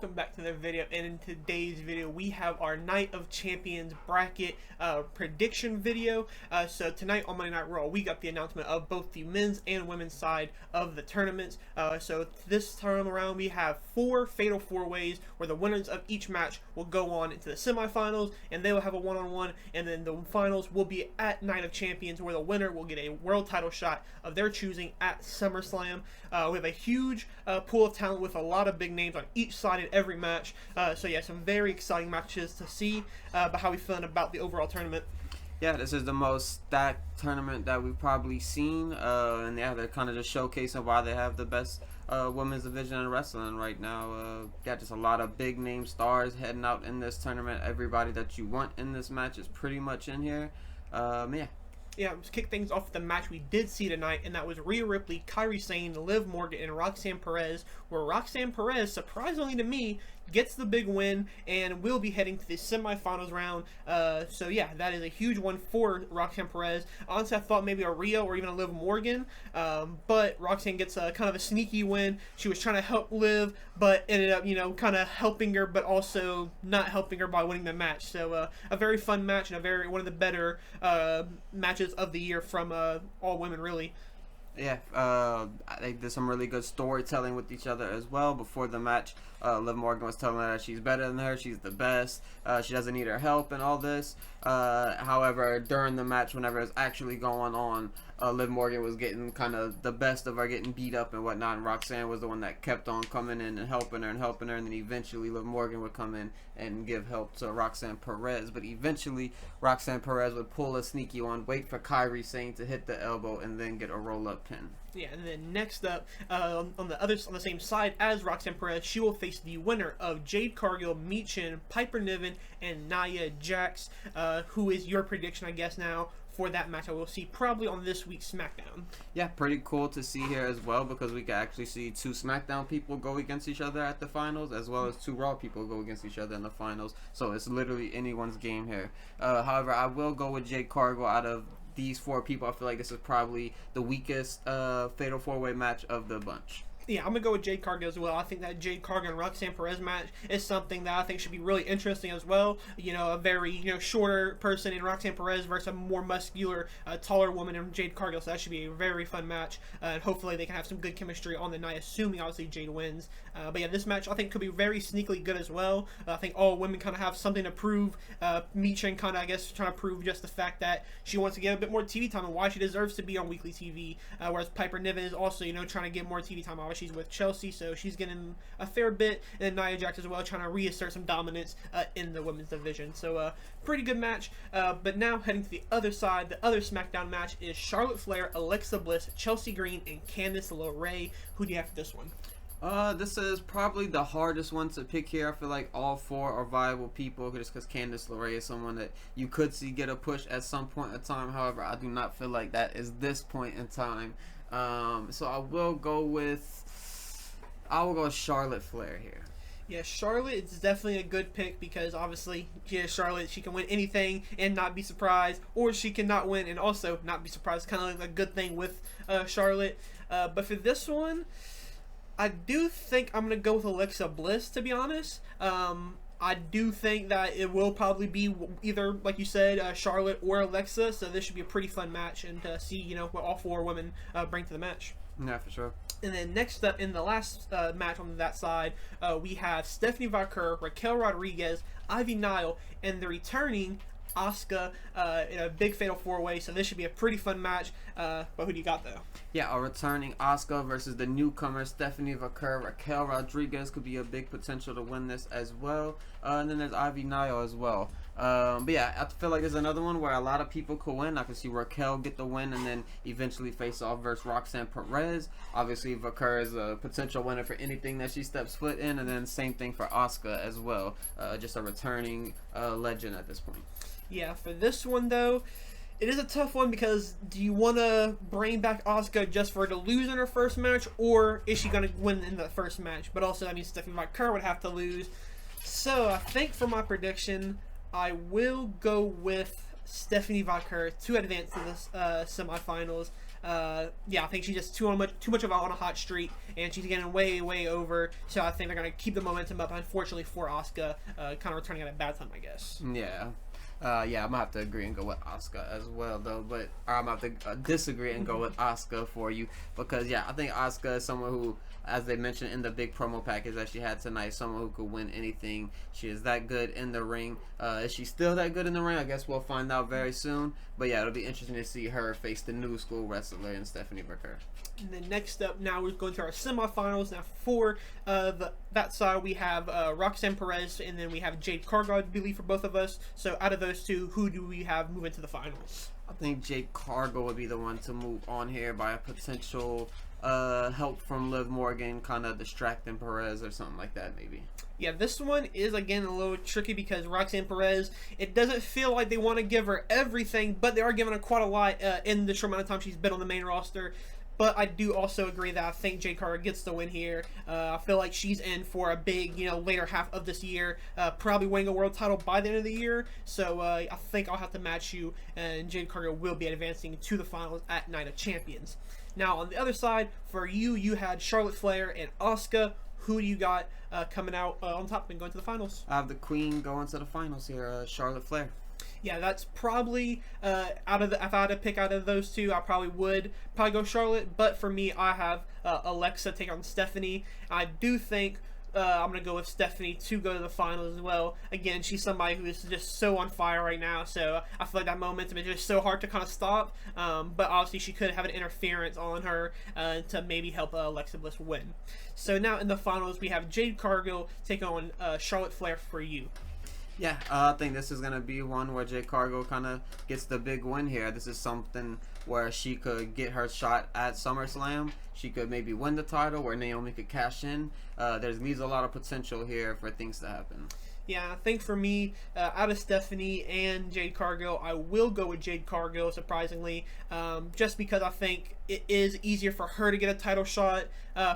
welcome back to the video. And in today's video we have our Night of Champions bracket prediction video. So tonight on Monday Night Raw we got the announcement of both the men's and women's side of the tournaments. So this time around we have 4 fatal 4-ways where the winners of each match will go on into the semifinals and they will have a one-on-one, and then the finals will be at Night of Champions where the winner will get a world title shot of their choosing at SummerSlam. We have a huge pool of talent with a lot of big names on each side in every match. So yeah, some very exciting matches to see. But how are we feeling about the overall tournament? Yeah, this is the most stacked tournament that we've probably seen, and yeah, they're kind of just showcasing why they have the best women's division in wrestling right now. Yeah, just a lot of big name stars heading out in this tournament. Everybody that you want in this match is pretty much in here. Yeah, let's kick things off with the match we did see tonight, and that was Rhea Ripley, Kairi Sane, Liv Morgan, and Roxanne Perez, where Roxanne Perez, surprisingly to me, gets the big win and will be heading to the semifinals round. So yeah, that is a huge one for Roxanne Perez. Honestly, I thought maybe a Rhea or even a Liv Morgan, but Roxanne gets a kind of a sneaky win. She was trying to help Liv, but ended up, kind of helping her, but also not helping her by winning the match. So a very fun match and one of the better matches of the year from all women, really. Yeah, they did some really good storytelling with each other as well. Before the match, Liv Morgan was telling her that she's better than her, she's the best, she doesn't need her help and all this. However, during the match, whenever it was actually going on, Liv Morgan was getting kind of the best of her, getting beat up and whatnot, and Roxanne was the one that kept on coming in and helping her, and then eventually Liv Morgan would come in and give help to Roxanne Perez. But eventually Roxanne Perez would pull a sneaky one, wait for Kairi Sane to hit the elbow, and then get a roll-up pin. Yeah, and then next up, on the same side as Roxanne Perez, she will face the winner of Jade Cargill, Michin, Piper Niven, and Nia Jax. Who is your prediction, I guess, now for that match I will see probably on this week's SmackDown? Yeah, pretty cool to see here as well, because we can actually see 2 SmackDown people go against each other at the finals, as well as 2 Raw people go against each other in the finals. So it's literally anyone's game here. However, I will go with Jade Cargill. Out of these 4 people, I feel like this is probably the weakest fatal 4-way match of the bunch. Yeah, I'm going to go with Jade Cargill as well. I think that Jade Cargill and Roxanne Perez match is something that I think should be really interesting as well. A very, shorter person in Roxanne Perez versus a more muscular, taller woman in Jade Cargill. So that should be a very fun match. And hopefully they can have some good chemistry on the night, assuming obviously Jade wins. But yeah, this match I think could be very sneakily good as well. I think all women kind of have something to prove. Michin kind of, I guess, trying to prove just the fact that she wants to get a bit more TV time and why she deserves to be on weekly TV. Whereas Piper Niven is also, trying to get more TV time. She's with Chelsea, so she's getting a fair bit, and then Nia Jax as well, trying to reassert some dominance in the women's division. So pretty good match. But now heading to the other side, the other SmackDown match is Charlotte Flair, Alexa Bliss, Chelsea Green, and Candice LeRae. Who do you have for this one? This is probably the hardest one to pick here. I feel like all 4 are viable people, just because Candice LeRae is someone that you could see get a push at some point in time. However, I do not feel like that is this point in time. So I will go with Charlotte Flair here. Yeah, Charlotte is definitely a good pick because obviously, Charlotte, she can win anything and not be surprised, or she cannot win and also not be surprised. Kind of like a good thing with Charlotte. But for this one, I do think I'm going to go with Alexa Bliss, to be honest. I do think that it will probably be either, like you said, Charlotte or Alexa, so this should be a pretty fun match, and to see, what all 4 women bring to the match. Yeah, for sure. And then next up in the last match on that side, we have Stephanie Vaquer, Raquel Rodriguez, Ivy Nile, and the returning Asuka in a big fatal 4-way. So this should be a pretty fun match. But who do you got though? Yeah, a returning Asuka versus the newcomer Stephanie Vaquer. Raquel Rodriguez could be a big potential to win this as well. And then there's Ivy Nile as well. But yeah, I feel like there's another one where a lot of people could win. I could see Raquel get the win and then eventually face off versus Roxanne Perez. Obviously, Vaquer is a potential winner for anything that she steps foot in, and then same thing for Asuka as well. Just a returning legend at this point. Yeah, for this one though, it is a tough one because do you want to bring back Asuka just for her to lose in her first match, or is she going to win in the first match? But also, that means Stephanie Vaquer would have to lose. So I think for my prediction, I will go with Stephanie Vaquer to advance to the semifinals. Yeah, I think she's just too much of on a hot streak, and she's getting way over. So I think they're gonna keep the momentum up. Unfortunately for Asuka, kind of returning at a bad time, I guess. Yeah. Yeah, I'm gonna have to agree and go with Asuka as well, though. But I'm gonna have to disagree and go with Asuka for you because, yeah, I think Asuka is someone who, as they mentioned in the big promo package that she had tonight, someone who could win anything. She is that good in the ring. Is she still that good in the ring? I guess we'll find out very soon. But yeah, it'll be interesting to see her face the new school wrestler in Stephanie Booker. And then next up, now we're going to our semifinals. Now for that side, we have Roxanne Perez, and then we have Jade Cargill, I believe, for both of us. So out of those two, who do we have moving to the finals? I think Jade Cargill would be the one to move on here by a potential help from Liv Morgan, kind of distracting Perez or something like that, maybe. Yeah, this one is, again, a little tricky because Roxanne Perez, it doesn't feel like they want to give her everything, but they are giving her quite a lot in the short amount of time she's been on the main roster. But I do also agree that I think Jade Cargill gets the win here. I feel like she's in for a big, later half of this year, probably winning a world title by the end of the year. So I think I'll have to match you, and Jade Cargill will be advancing to the finals at Night of Champions. Now, on the other side, for you, you had Charlotte Flair and Asuka. Who do you got coming out on top and going to the finals? I have the Queen going to the finals here, Charlotte Flair. Yeah, that's probably if I had to pick out of those two, I probably would go Charlotte. But for me, I have Alexa take on Stephanie. I do think I'm going to go with Stephanie to go to the finals as well. Again, she's somebody who is just so on fire right now, so I feel like that momentum is just so hard to kind of stop. But obviously, she could have an interference on her to maybe help Alexa Bliss win. So now in the finals, we have Jade Cargill take on Charlotte Flair for you. Yeah, I think this is going to be one where Jade Cargill kind of gets the big win here. This is something where she could get her shot at SummerSlam. She could maybe win the title where Naomi could cash in. There leaves a lot of potential here for things to happen. Yeah, I think for me, out of Stephanie and Jade Cargill, I will go with Jade Cargill, surprisingly, just because I think it is easier for her to get a title shot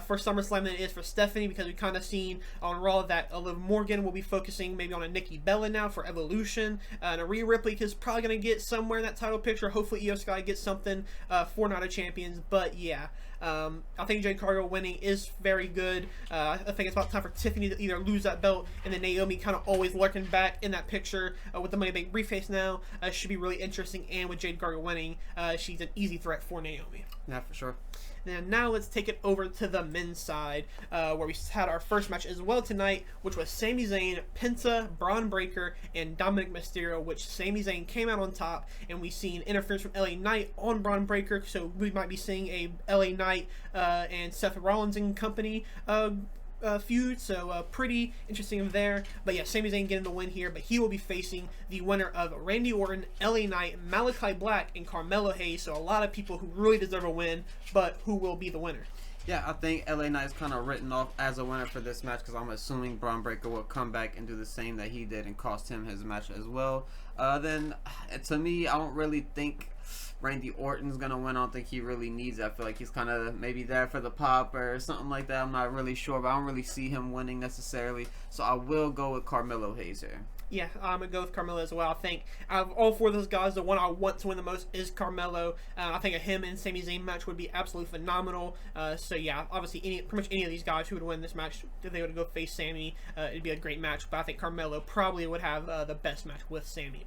for SummerSlam than it is for Stephanie, because we've kind of seen on Raw that Liv Morgan will be focusing maybe on a Nikki Bella now for Evolution, and a Rhea Ripley is probably going to get somewhere in that title picture. Hopefully Io Sky gets something for Night of Champions, but yeah. I think Jade Cargill winning is very good. I think it's about time for Tiffany to either lose that belt, and then Naomi kind of always lurking back in that picture with the Money Bank briefcase now. Should be really interesting, and with Jade Cargill winning, she's an easy threat for Naomi. Yeah, for sure. And now let's take it over to the men's side, where we had our first match as well tonight, which was Sami Zayn, Penta, Braun Breaker, and Dominic Mysterio, which Sami Zayn came out on top, and we seen interference from LA Knight on Braun Breaker, so we might be seeing a LA Knight and Seth Rollins and company feud, so pretty interesting there. But yeah, Sami Zayn getting the win here, but he will be facing the winner of Randy Orton, LA Knight, Malachi Black, and Carmelo Hayes. So a lot of people who really deserve a win, but who will be the winner? Yeah, I think LA Knight is kind of written off as a winner for this match because I'm assuming Braun Breaker will come back and do the same that he did and cost him his match as well. Then, to me, I don't really think Randy Orton's going to win. I don't think he really needs it. I feel like he's kind of maybe there for the pop or something like that. I'm not really sure, but I don't really see him winning necessarily. So I will go with Carmelo Hayes here. Yeah, I'm going to go with Carmelo as well. I think out of all four of those guys, the one I want to win the most is Carmelo. I think a him and Sami Zayn match would be absolutely phenomenal. So yeah, obviously pretty much any of these guys who would win this match, if they would go face Sami, it'd be a great match. But I think Carmelo probably would have the best match with Sami.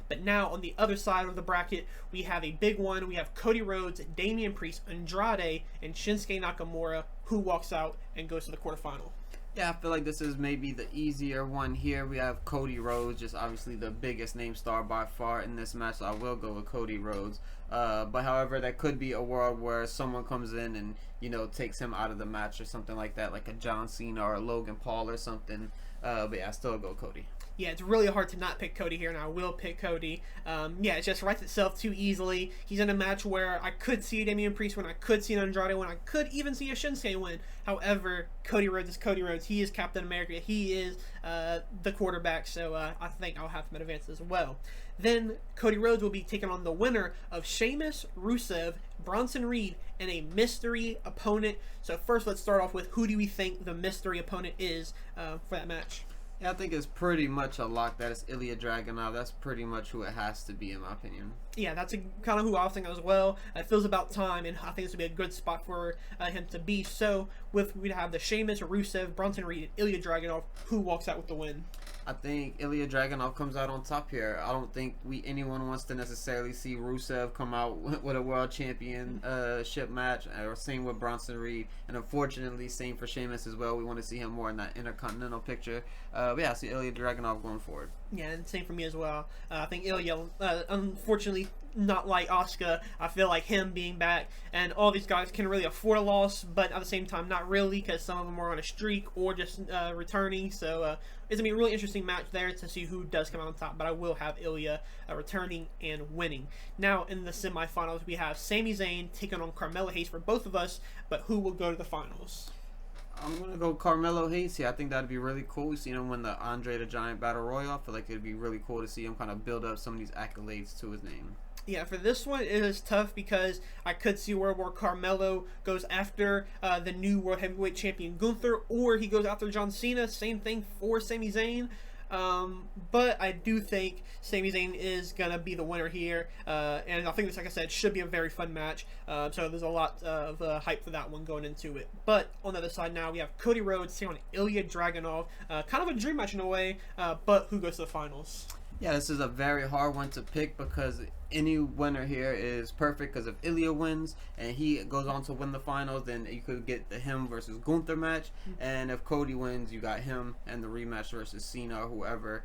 But now on the other side of the bracket, we have a big one. We have Cody Rhodes, Damian Priest, Andrade, and Shinsuke Nakamura, who walks out and goes to the quarterfinal. Yeah, I feel like this is maybe the easier one here. We have Cody Rhodes, just obviously the biggest name star by far in this match, so I will go with Cody Rhodes. But however, there could be a world where someone comes in and, takes him out of the match or something like that, like a John Cena or a Logan Paul or something. But yeah, I still go Cody. Yeah, it's really hard to not pick Cody here, and I will pick Cody. Yeah, it just writes itself too easily. He's in a match where I could see Damian Priest win, I could see an Andrade win, I could even see a Shinsuke win. However, Cody Rhodes is Cody Rhodes. He is Captain America. He is the quarterback, so I think I'll have him advance as well. Then Cody Rhodes will be taking on the winner of Sheamus, Rusev, Bronson Reed, and a mystery opponent. So first, let's start off with who do we think the mystery opponent is for that match? Yeah, I think it's pretty much a lock that it's Ilya Dragunov. That's pretty much who it has to be, in my opinion. Yeah, that's kind of who I think as well. It feels about time, and I think this would be a good spot for him to be. So, we'd have the Sheamus, Rusev, Bronson Reed, and Ilya Dragunov, who walks out with the win. I think Ilya Dragunov comes out on top here. I don't think anyone wants to necessarily see Rusev come out with a world championship match, or same with Bronson Reed, and unfortunately same for Sheamus as well. We want to see him more in that Intercontinental picture. But yeah, I see Ilya Dragunov going forward. Yeah, and same for me as well. I think Ilya, unfortunately, not like Asuka. I feel like him being back, and all these guys can really afford a loss, but at the same time, not really, because some of them are on a streak or just returning. So it's gonna be a really interesting match there to see who does come out on top. But I will have Ilya returning and winning. Now in the semifinals, we have Sami Zayn taking on Carmelo Hayes for both of us. But who will go to the finals? I'm going to go Carmelo Hayes here. I think that'd be really cool. We've seen him win the Andre the Giant Battle Royal. I feel like it'd be really cool to see him kind of build up some of these accolades to his name. Yeah, for this one, it is tough because I could see where Carmelo goes after the new World Heavyweight Champion Gunther, or he goes after John Cena. Same thing for Sami Zayn. But I do think Sami Zayn is going to be the winner here. And I think this, like I said, should be a very fun match. So there's a lot of hype for that one going into it. But on the other side now, we have Cody Rhodes taking on Ilya Dragunov. Kind of a dream match in a way, but who goes to the finals? Yeah, this is a very hard one to pick because any winner here is perfect, because if Ilya wins and he goes on to win the finals, then you could get the him versus Gunther match. And if Cody wins, you got him and the rematch versus Cena, or whoever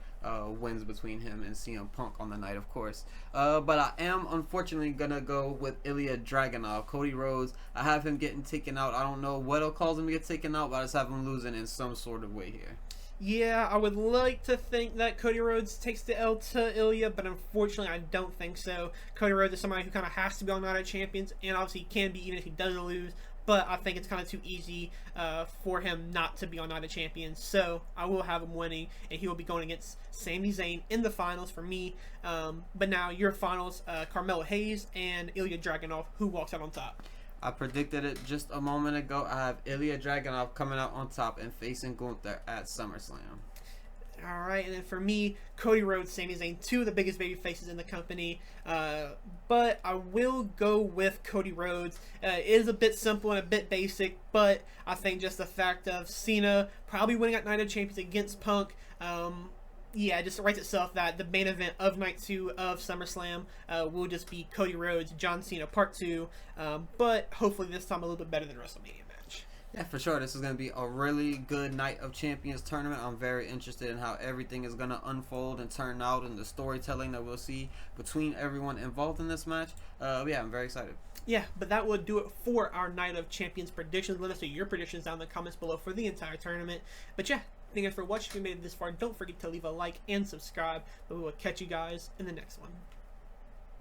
wins between him and CM Punk on the night, of course. But I am unfortunately going to go with Ilya Dragunov. Cody Rhodes, I have him getting taken out. I don't know what'll cause him to get taken out, but I just have him losing in some sort of way here. Yeah, I would like to think that Cody Rhodes takes the L to Ilya, but unfortunately I don't think so. Cody Rhodes is somebody who kind of has to be on Night of Champions, and obviously he can be even if he does lose, but I think it's kind of too easy for him not to be on Night of Champions, so I will have him winning, and he will be going against Sami Zayn in the finals for me. But now your finals, Carmelo Hayes and Ilya Dragunov, who walks out on top? I predicted it just a moment ago. I have Ilya Dragunov coming out on top and facing Gunther at SummerSlam. Alright, and then for me, Cody Rhodes, Sami Zayn, two of the biggest baby faces in the company. But I will go with Cody Rhodes. It is a bit simple and a bit basic, but I think just the fact of Cena probably winning at Night of Champions against Punk, yeah, it just writes itself that the main event of Night 2 of SummerSlam will just be Cody Rhodes, John Cena Part 2, but hopefully this time a little bit better than WrestleMania match. Yeah, for sure. This is going to be a really good Night of Champions tournament. I'm very interested in how everything is going to unfold and turn out, and the storytelling that we'll see between everyone involved in this match. Yeah, I'm very excited. Yeah, but that will do it for our Night of Champions predictions. Let us know your predictions down in the comments below for the entire tournament. But yeah, thank you guys for watching. If you made it this far, don't forget to leave a like and subscribe. But we will catch you guys in the next one.